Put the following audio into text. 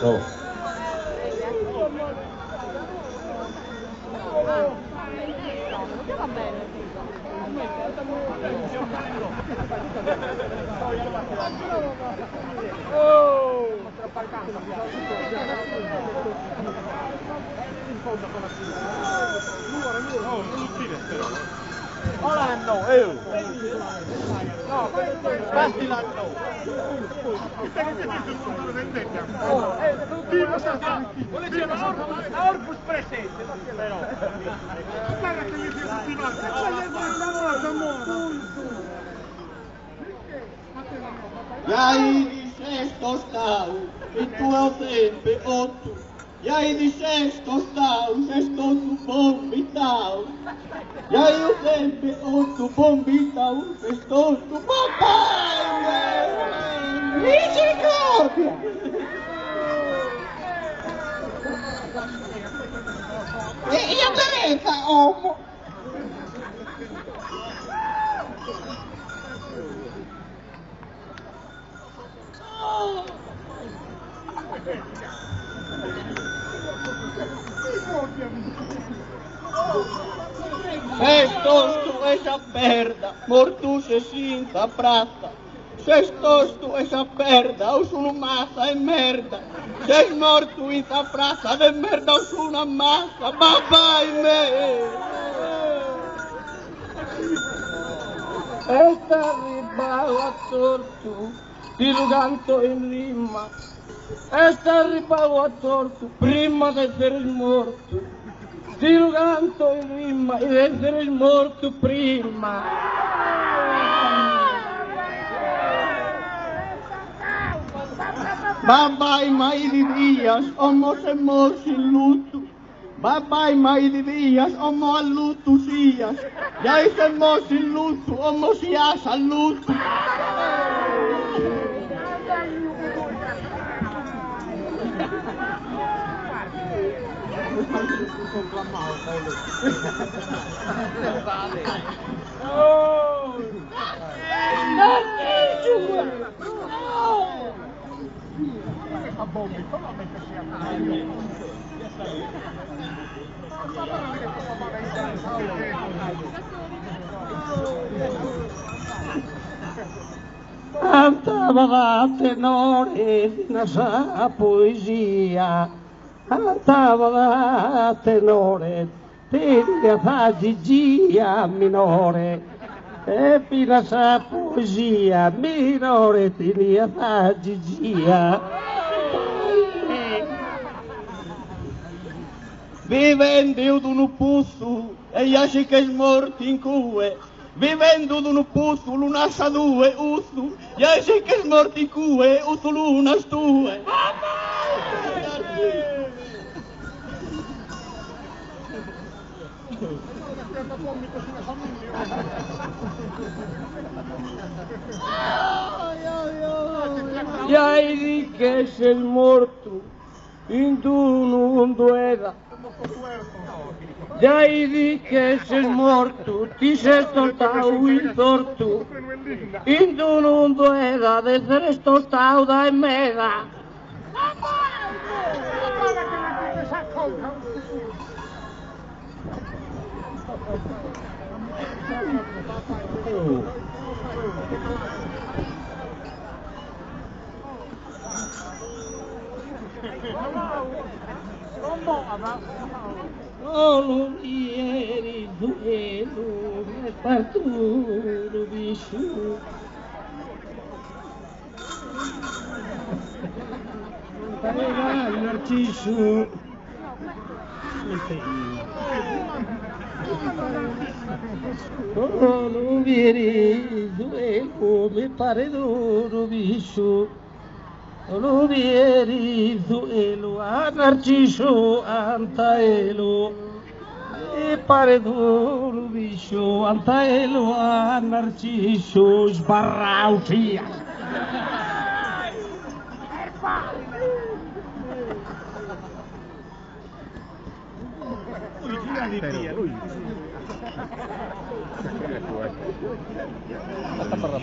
Oh. L'anno, no, basti l'anno. Orpus presente, però. Guarda che gli sia tutti Jai sesto stau, i tuo tempe otto. Jai di sesto stau, sesto tu bombitau. Jai o tempe otto bombitau, sesto tu bombitau. Misericordia! E io peretta, uomo! Sestos tu esa perda, mortus e sinta prata. Sestos tu esa perda, us una massa e merda. Sei morto in ta prata de merda, us una massa, papà e me. Esta ribau a tortu, diluganto in rima. Esta ribau a tortu, prima de essere morto. Diluganto in rima, ed essere morto prima. Babai mai di dias, omo se morsi in lutto. Babai mai di dias, omo al lutto sias. Jai se morsi in lutto, omo sias al lutto. Cantava a tenore di una sa poesia, cantava a tenore di una gigia minore, e fino a sa poesia minore di una gigia. Vivendo d'un puzzo e iasci che smorti in cue, vivendo d'un puzzo l'una sa due uzzu, iasci che smorti in cue, uzzu l'una stue. Iai di che sei morto, in tu non dueda. Jai di che sei morto, ti sei stoltau il torto, in tu non dueda, de essere stoltau da meda. Oh, ieri duelo, me parturo visciu. Pareva Narciso. Oh, ieri duelo, me pare duro visciu. Lubieri duelo a Narciso Antaelo e pare duro biscio Antaelo a Narciso sbarrausia. Hasta para